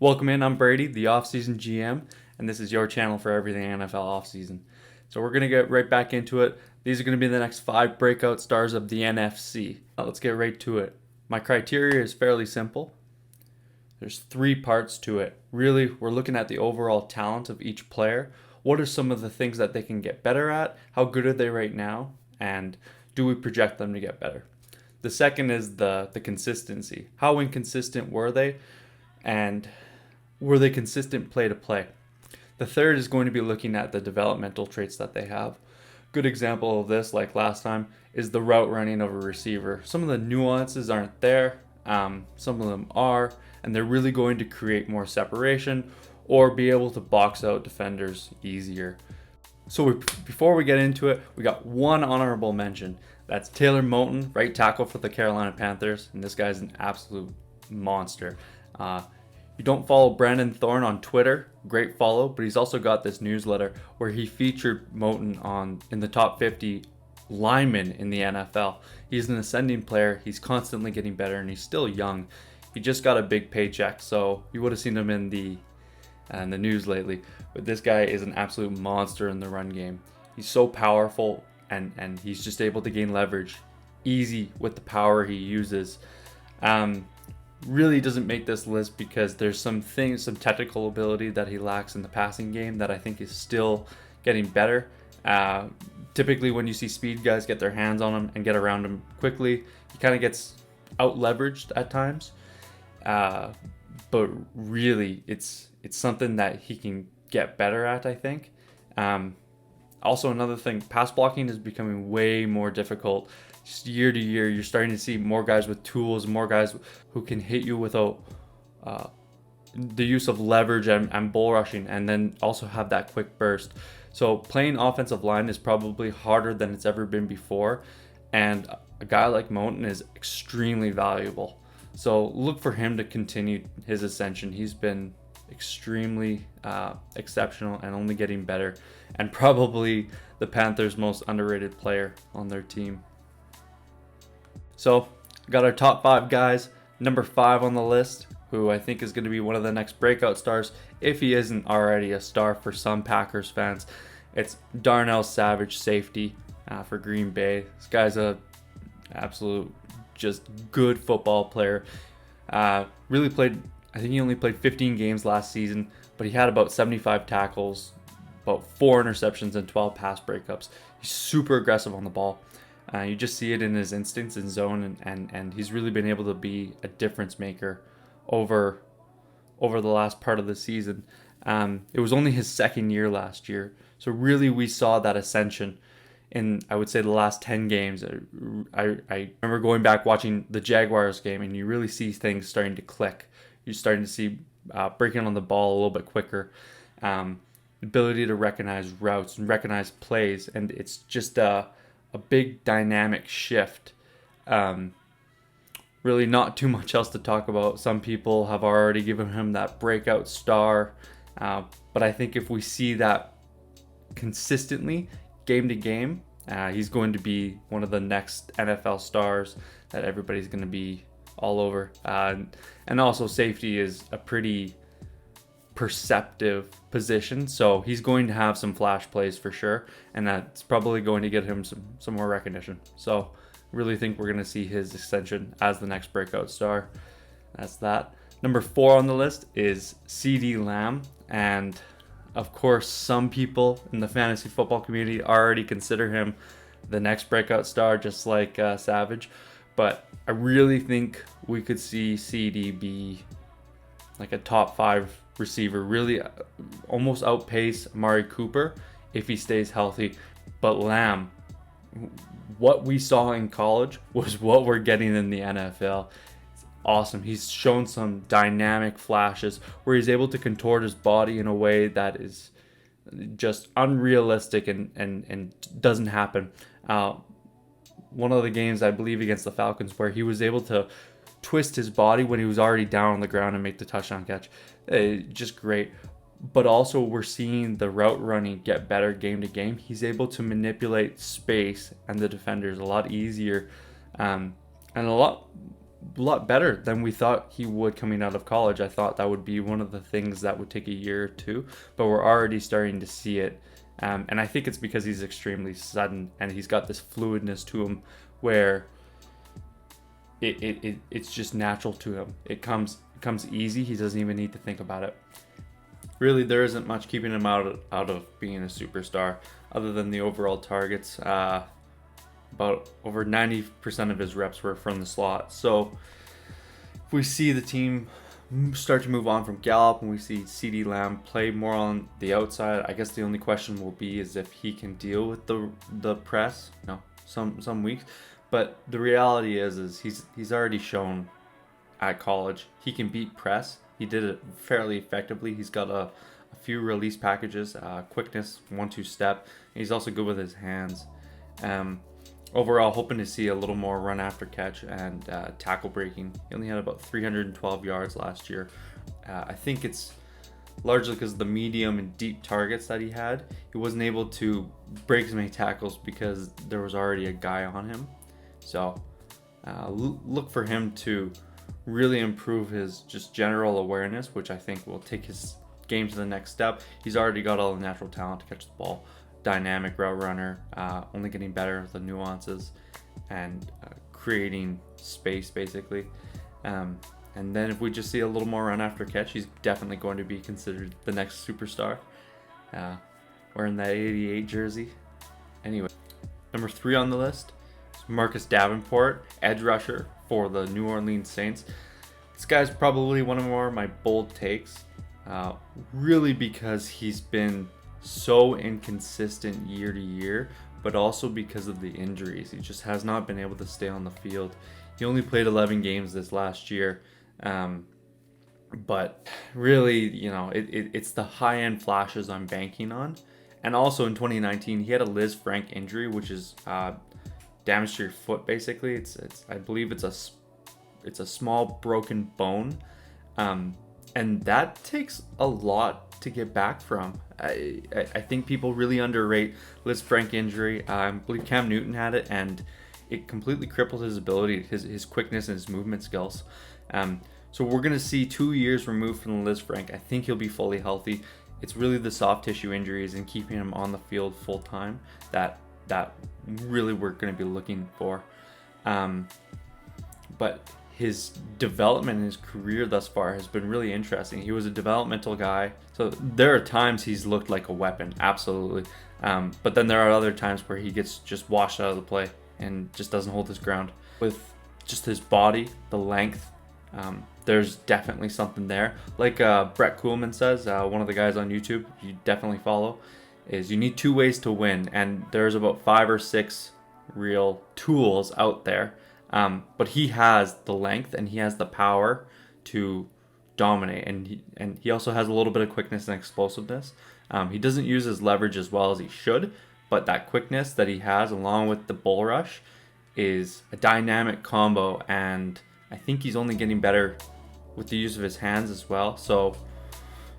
Welcome in, I'm Brady, the offseason GM, and this is your channel for everything NFL offseason. So we're going to get right back into it. These are going to be the next 5 breakout stars of the NFC. Let's get right to it. My criteria is fairly simple. There's 3 parts to it. Really, we're looking at the overall talent of each player. What are some of the things that they can get better at? How good are they right now? And do we project them to get better? The second is the consistency. How inconsistent were they? And were they consistent play to play? The third is going to be looking at the developmental traits that they have. Good example of this, like last time, is the route running of a receiver. Some of the nuances aren't there, some of them are, and they're really going to create more separation or be able to box out defenders easier. So before we get into it, we got one honorable mention. That's Taylor Moton, right tackle for the Carolina Panthers, and this guy's an absolute monster. You don't follow Brandon Thorne on Twitter, great follow, but he's also got this newsletter where he featured Moton in the top 50 linemen in the NFL. He's an ascending player, he's constantly getting better, and he's still young. He just got a big paycheck, so you would have seen him in the news lately. But this guy is an absolute monster in the run game. He's so powerful, and he's just able to gain leverage easy with the power he uses. Really doesn't make this list because there's some technical ability that he lacks in the passing game that I think is still getting better. Typically when you see speed guys get their hands on him and get around him quickly, he kind of gets out leveraged at times. But really it's something that he can get better at, I think. Also another thing, pass blocking is becoming way more difficult. Just year to year, you're starting to see more guys with tools, more guys who can hit you without the use of leverage and bull rushing, and then also have that quick burst. So playing offensive line is probably harder than it's ever been before, and a guy like Moton is extremely valuable. So look for him to continue his ascension. He's been extremely exceptional and only getting better, and probably the Panthers' most underrated player on their team. So, got our top 5 guys. Number 5 on the list, who I think is going to be one of the next breakout stars, if he isn't already a star for some Packers fans. It's Darnell Savage, safety for Green Bay. This guy's a absolute just good football player. Really played, I think he only played 15 games last season, but he had about 75 tackles, about 4 interceptions, and 12 pass breakups. He's super aggressive on the ball. You just see it in his instincts in zone, and he's really been able to be a difference maker over the last part of the season. It was only his second year last year, so really we saw that ascension in, I would say, the last 10 games. I remember going back watching the Jaguars game, and you really see things starting to click. You're starting to see breaking on the ball a little bit quicker, ability to recognize routes and recognize plays, and it's just a big dynamic shift. Really not too much else to talk about. Some people have already given him that breakout star, but I think if we see that consistently game to game, he's going to be one of the next NFL stars that everybody's going to be all over. And also safety is a pretty perceptive position, so he's going to have some flash plays for sure, and that's probably going to get him some more recognition. So really think we're going to see his ascension as the next breakout star. That's that. Number 4 on the list is CeeDee Lamb, and of course some people in the fantasy football community already consider him the next breakout star, just like Savage, but I really think we could see CD be like a top 5 receiver, really almost outpace Amari Cooper if he stays healthy. But Lamb, what we saw in college was what we're getting in the NFL. It's awesome. He's shown some dynamic flashes where he's able to contort his body in a way that is just unrealistic and doesn't happen. One of the games, I believe, against the Falcons, where he was able to twist his body when he was already down on the ground and make the touchdown catch. Just great. But also we're seeing the route running get better game to game. He's able to manipulate space and the defenders a lot easier, and a lot lot better than we thought he would coming out of college. I thought that would be one of the things that would take a year or two, but we're already starting to see it. And I think it's because he's extremely sudden and he's got this fluidness to him where it's just natural to him. It comes easy. He doesn't even need to think about it. Really, there isn't much keeping him out of being a superstar other than the overall targets. About over 90% of his reps were from the slot. So if we see the team start to move on from Gallup and we see CeeDee Lamb play more on the outside, I guess the only question will be is if he can deal with the press. Some weeks. But the reality is he's already shown at college he can beat press. He did it fairly effectively. He's got a few release packages, quickness, 1-2 step. He's also good with his hands. Overall, hoping to see a little more run after catch and tackle breaking. He only had about 312 yards last year. I think it's largely because of the medium and deep targets that he had. He wasn't able to break as many tackles because there was already a guy on him. So look for him to really improve his just general awareness, which I think will take his game to the next step. He's already got all the natural talent to catch the ball. Dynamic route runner, only getting better with the nuances and creating space basically. And then if we just see a little more run after catch, he's definitely going to be considered the next superstar. Wearing that 88 jersey. Anyway, number 3 on the list is Marcus Davenport, edge rusher for the New Orleans Saints. This guy's probably one of my bold takes, really because he's been so inconsistent year to year, but also because of the injuries. He just has not been able to stay on the field. He only played 11 games this last year, but really, it's the high-end flashes I'm banking on. And also in 2019, he had a Liz Frank injury, which is damage to your foot. Basically, I believe it's a small broken bone, and that takes a lot to get back from. I think people really underrate Liz Frank injury. I believe Cam Newton had it, and it completely crippled his ability, his quickness and his movement skills. So we're gonna see 2 years removed from the Liz Frank. I think he'll be fully healthy. It's really the soft tissue injuries and keeping him on the field full time that really we're gonna be looking for. But his development in his career thus far has been really interesting. He was a developmental guy, so there are times he's looked like a weapon, absolutely. But then there are other times where he gets just washed out of the play and just doesn't hold his ground. With just his body, the length, there's definitely something there. Like Brett Koolman says, one of the guys on YouTube you definitely follow, is you need 2 ways to win, and there's about 5 or 6 real tools out there. But he has the length and he has the power to dominate, and he also has a little bit of quickness and explosiveness. He doesn't use his leverage as well as he should, but that quickness that he has along with the bull rush is a dynamic combo, and I think he's only getting better with the use of his hands as well. So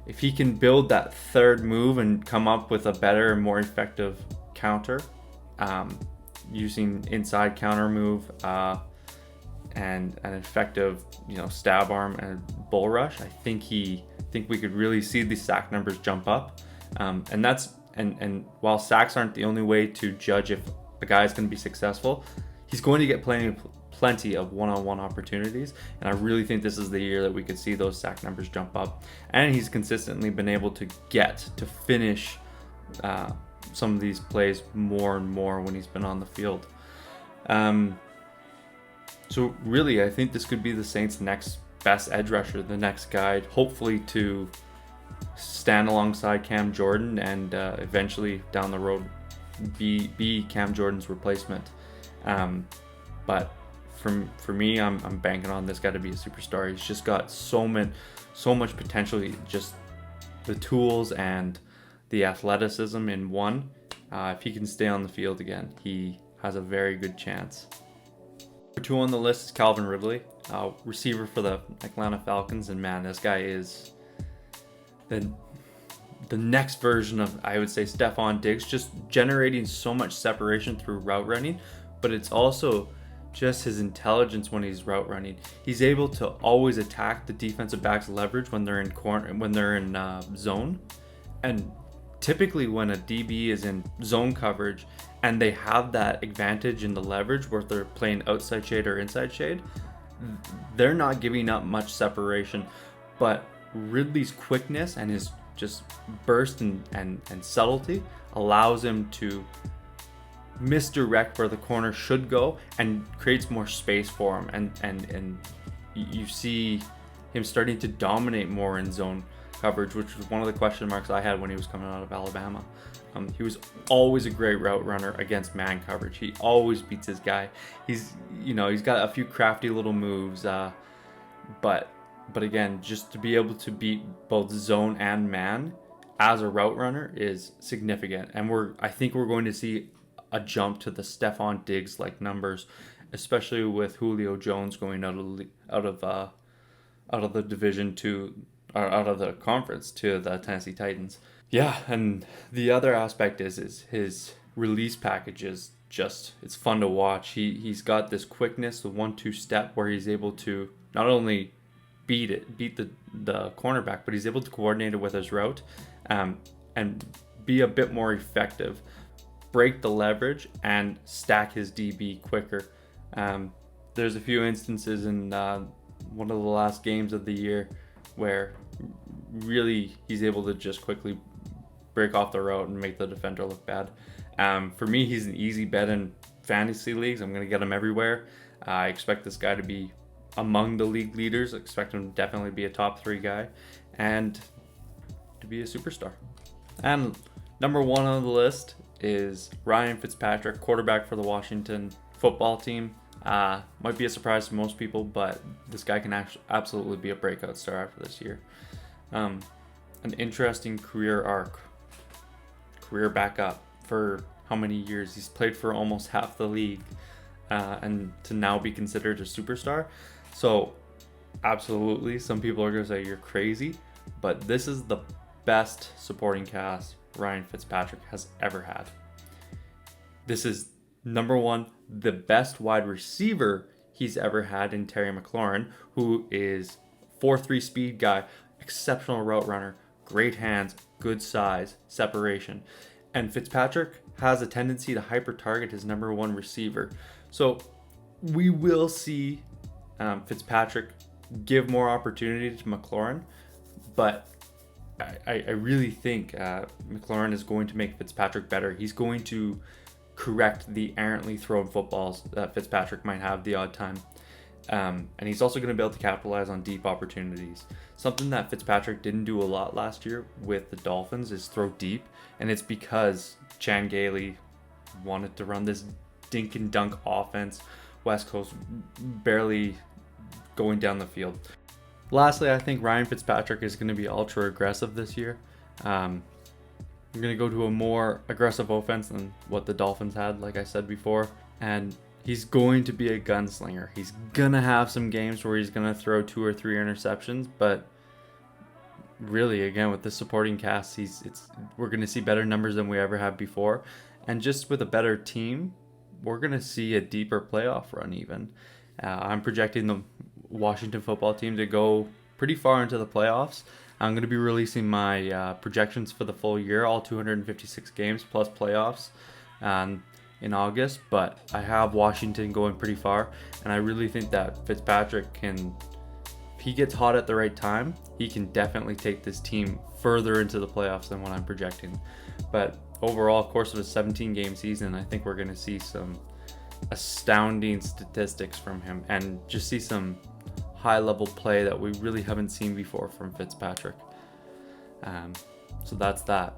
if he can build that third move and come up with a better and more effective counter, using inside counter move and an effective stab arm and bull rush, I think we could really see the sack numbers jump up. And while sacks aren't the only way to judge if a guy is going to be successful, he's going to get plenty of one-on-one opportunities, and I really think this is the year that we could see those sack numbers jump up. And he's consistently been able to finish some of these plays more and more when he's been on the field. So really, I think this could be the Saints' next best edge rusher, the next guy, hopefully to stand alongside Cam Jordan and eventually down the road be Cam Jordan's replacement. But for me, I'm banking on this guy to be a superstar. He's just got so much potential. Just the tools and the athleticism in one. If he can stay on the field again, he has a very good chance. Number 2 on the list is Calvin Ridley, receiver for the Atlanta Falcons, and man, this guy is the next version of, I would say, Stephon Diggs, just generating so much separation through route running, but it's also just his intelligence when he's route running. He's able to always attack the defensive back's leverage when they're in zone, and typically when a DB is in zone coverage and they have that advantage in the leverage where they're playing outside shade or inside shade, they're not giving up much separation. But Ridley's quickness and his just burst and subtlety allows him to misdirect where the corner should go and creates more space for him, and you see him starting to dominate more in zone coverage, which was one of the question marks I had when he was coming out of Alabama. He was always a great route runner against man coverage. He always beats his guy. He's got a few crafty little moves, but again, just to be able to beat both zone and man as a route runner is significant. And I think we're going to see a jump to the Stephon Diggs like numbers, especially with Julio Jones going out of the division out of the conference to the Tennessee Titans. Yeah, and the other aspect is his release package is just, it's fun to watch. He's got this quickness, the 1-2 step where he's able to not only beat the cornerback, but he's able to coordinate it with his route, and be a bit more effective, break the leverage, and stack his DB quicker. There's a few instances in one of the last games of the year where really he's able to just quickly break off the route and make the defender look bad. For me, he's an easy bet in fantasy leagues. I'm going to get him everywhere. I expect this guy to be among the league leaders. I expect him to definitely be a top 3 guy and to be a superstar. And number 1 on the list is Ryan Fitzpatrick, quarterback for the Washington football team. Might be a surprise to most people, but this guy can absolutely be a breakout star after this year. An interesting career arc. Career backup for how many years? He's played for almost half the league, and to now be considered a superstar. So absolutely, some people are going to say you're crazy, but this is the best supporting cast Ryan Fitzpatrick has ever had. This is number 1, the best wide receiver he's ever had in Terry McLaurin, who is 4.3 speed guy, exceptional route runner, great hands, good size, separation. And Fitzpatrick has a tendency to hyper target his number 1 receiver. So we will see Fitzpatrick give more opportunity to McLaurin, but I really think McLaurin is going to make Fitzpatrick better. He's going to correct the errantly thrown footballs that Fitzpatrick might have the odd time. And he's also going to be able to capitalize on deep opportunities. Something that Fitzpatrick didn't do a lot last year with the Dolphins is throw deep, and it's because Chan Gailey wanted to run this dink and dunk offense, West Coast barely going down the field. Lastly, I think Ryan Fitzpatrick is going to be ultra aggressive this year. I'm going to go to a more aggressive offense than what the Dolphins had, like I said before, and he's going to be a gunslinger. He's going to have some games where he's going to throw 2 or 3 interceptions, but really, again, with the supporting cast, we're going to see better numbers than we ever have before. And just with a better team, we're going to see a deeper playoff run even. I'm projecting the Washington football team to go pretty far into the playoffs. I'm going to be releasing my projections for the full year, all 256 games plus playoffs in August. But I have Washington going pretty far, and I really think that Fitzpatrick can, if he gets hot at the right time, he can definitely take this team further into the playoffs than what I'm projecting. But overall, course of a 17-game season, I think we're going to see some astounding statistics from him and just see some high-level play that we really haven't seen before from Fitzpatrick. So that's that.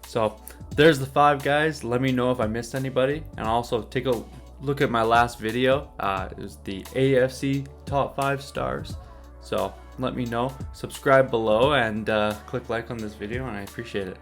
So there's the 5 guys. Let me know if I missed anybody, and also take a look at my last video. It was the AFC top 5 stars. So let me know. Subscribe below and click like on this video, and I appreciate it.